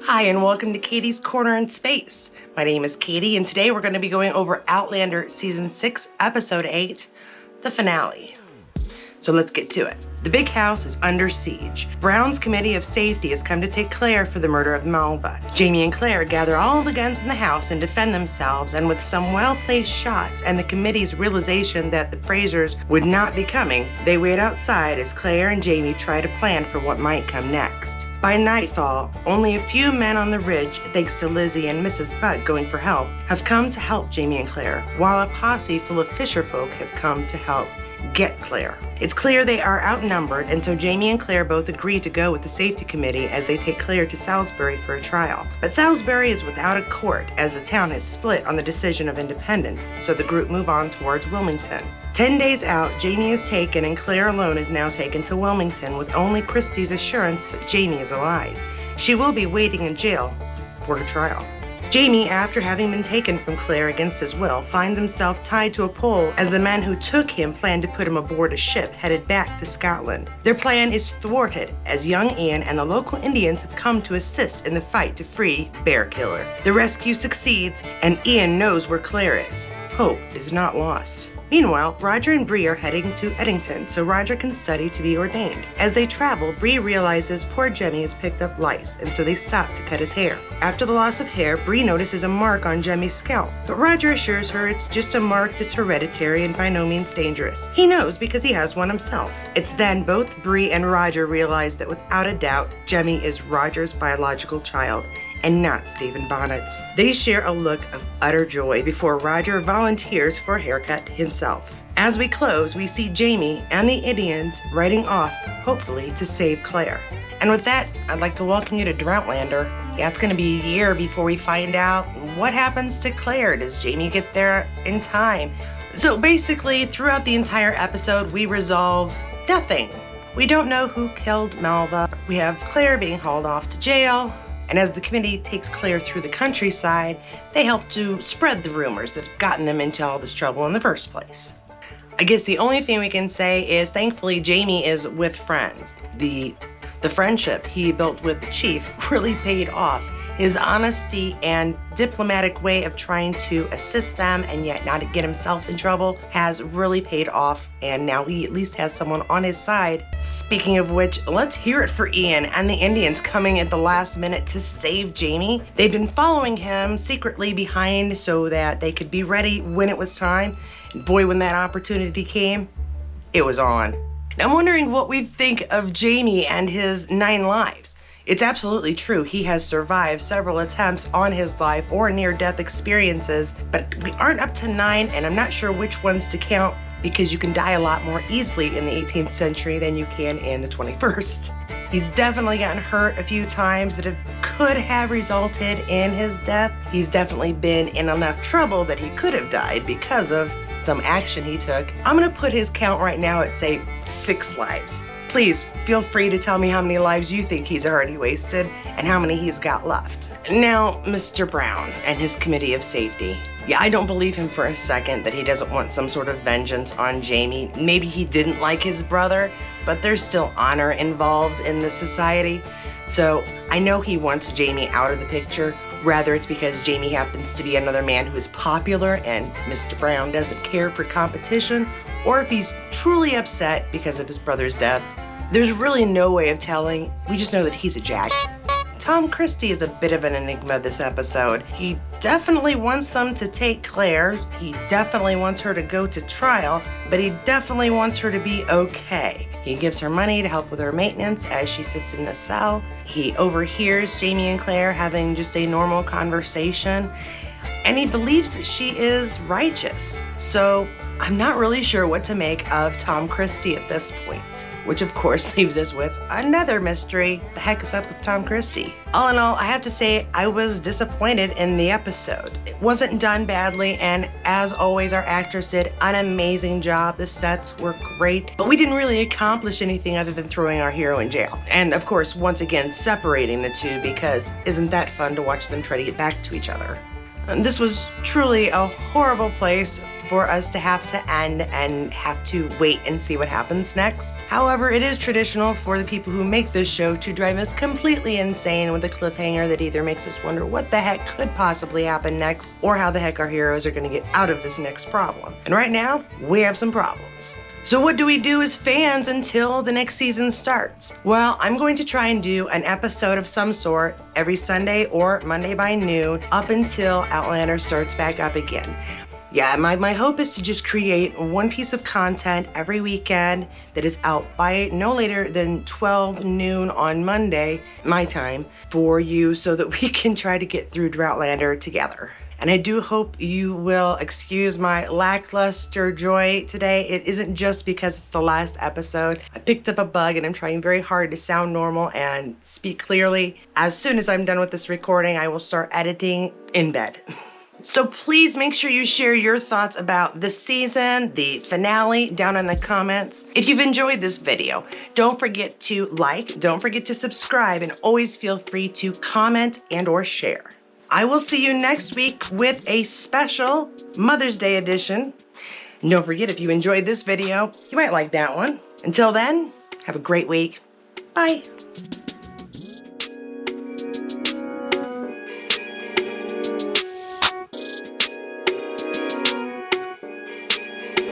Hi, and welcome to Katie's Corner in Space. My name is Katie, and today we're going to be going over Outlander Season 6, Episode 8, the finale. So let's get to it. The big house is under siege. Brown's Committee of Safety has come to take Claire for the murder of Malva. Jamie and Claire gather all the guns in the house and defend themselves, and with some well-placed shots and the committee's realization that the Frasers would not be coming, they wait outside as Claire and Jamie try to plan for what might come next. By nightfall, only a few men on the ridge, thanks to Lizzie and Mrs. Butt going for help, have come to help Jamie and Claire, while a posse full of fisherfolk have come to help get Claire. It's clear they are outnumbered, and so Jamie and Claire both agree to go with the safety committee as they take Claire to Salisbury for a trial. But Salisbury is without a court, as the town has split on the decision of independence, so the group move on towards Wilmington. 10 days out, Jamie is taken, and Claire alone is now taken to Wilmington with only Christie's assurance that Jamie is alive. She will be waiting in jail for her trial. Jamie, after having been taken from Claire against his will, finds himself tied to a pole as the men who took him plan to put him aboard a ship headed back to Scotland. Their plan is thwarted as young Ian and the local Indians have come to assist in the fight to free Bear Killer. The rescue succeeds, and Ian knows where Claire is. Hope is not lost. Meanwhile, Roger and Bree are heading to Eddington so Roger can study to be ordained. As they travel, Bree realizes poor Jemmy has picked up lice, and so they stop to cut his hair. After the loss of hair, Bree notices a mark on Jemmy's scalp, but Roger assures her it's just a mark that's hereditary and by no means dangerous. He knows because he has one himself. It's then both Bree and Roger realize that without a doubt, Jemmy is Roger's biological child, and not Stephen Bonnet's. They share a look of utter joy before Roger volunteers for a haircut himself. As we close, we see Jamie and the Indians riding off, hopefully to save Claire. And with that, I'd like to welcome you to Droughtlander. Yeah, it's going to be a year before we find out what happens to Claire. Does Jamie get there in time? So basically, throughout the entire episode, we resolve nothing. We don't know who killed Malva. We have Claire being hauled off to jail. And as the committee takes Claire through the countryside, they help to spread the rumors that have gotten them into all this trouble in the first place. I guess the only thing we can say is thankfully Jamie is with friends. The friendship he built with the chief really paid off. His honesty and diplomatic way of trying to assist them and yet not get himself in trouble has really paid off, and now he at least has someone on his side. Speaking of which, let's hear it for Ian and the Indians coming at the last minute to save Jamie. They've been following him secretly behind so that they could be ready when it was time. And boy, when that opportunity came, it was on. Now I'm wondering what we think of Jamie and his 9 lives. It's absolutely true. He has survived several attempts on his life or near-death experiences, but we aren't up to 9, and I'm not sure which ones to count because you can die a lot more easily in the 18th century than you can in the 21st. He's definitely gotten hurt a few times that could have resulted in his death. He's definitely been in enough trouble that he could have died because of some action he took. I'm gonna put his count right now at, say, 6 lives. Please feel free to tell me how many lives you think he's already wasted and how many he's got left. Now, Mr. Brown and his committee of safety. Yeah, I don't believe him for a second that he doesn't want some sort of vengeance on Jamie. Maybe he didn't like his brother, but there's still honor involved in this society. So I know he wants Jamie out of the picture. Rather, it's because Jamie happens to be another man who is popular and Mr. Brown doesn't care for competition, or if he's truly upset because of his brother's death. There's really no way of telling. We just know that he's a jack. Tom Christie is a bit of an enigma this episode. He definitely wants them to take Claire. He definitely wants her to go to trial, but he definitely wants her to be okay. He gives her money to help with her maintenance as she sits in the cell. He overhears Jamie and Claire having just a normal conversation, and he believes that she is righteous. So I'm not really sure what to make of Tom Christie at this point, which of course leaves us with another mystery. The heck is up with Tom Christie? All in all, I have to say I was disappointed in the episode. It wasn't done badly, and as always, our actors did an amazing job. The sets were great, but we didn't really accomplish anything other than throwing our hero in jail. And of course, once again, separating the two, because isn't that fun to watch them try to get back to each other? And this was truly a horrible place for us to have to end and have to wait and see what happens next. However, it is traditional for the people who make this show to drive us completely insane with a cliffhanger that either makes us wonder what the heck could possibly happen next, or how the heck our heroes are going to get out of this next problem. And right now, we have some problems. So what do we do as fans until the next season starts? Well, I'm going to try and do an episode of some sort every Sunday or Monday by noon up until Outlander starts back up again. Yeah, my hope is to just create one piece of content every weekend that is out by no later than 12 noon on Monday, my time, for you so that we can try to get through Outlander together. And I do hope you will excuse my lackluster joy today. It isn't just because it's the last episode. I picked up a bug and I'm trying very hard to sound normal and speak clearly. As soon as I'm done with this recording, I will start editing in bed. So please make sure you share your thoughts about the season, the finale, down in the comments. If you've enjoyed this video, don't forget to like, don't forget to subscribe, and always feel free to comment and or share. I will see you next week with a special Mother's Day edition. And don't forget, if you enjoyed this video, you might like that one. Until then, have a great week. Bye.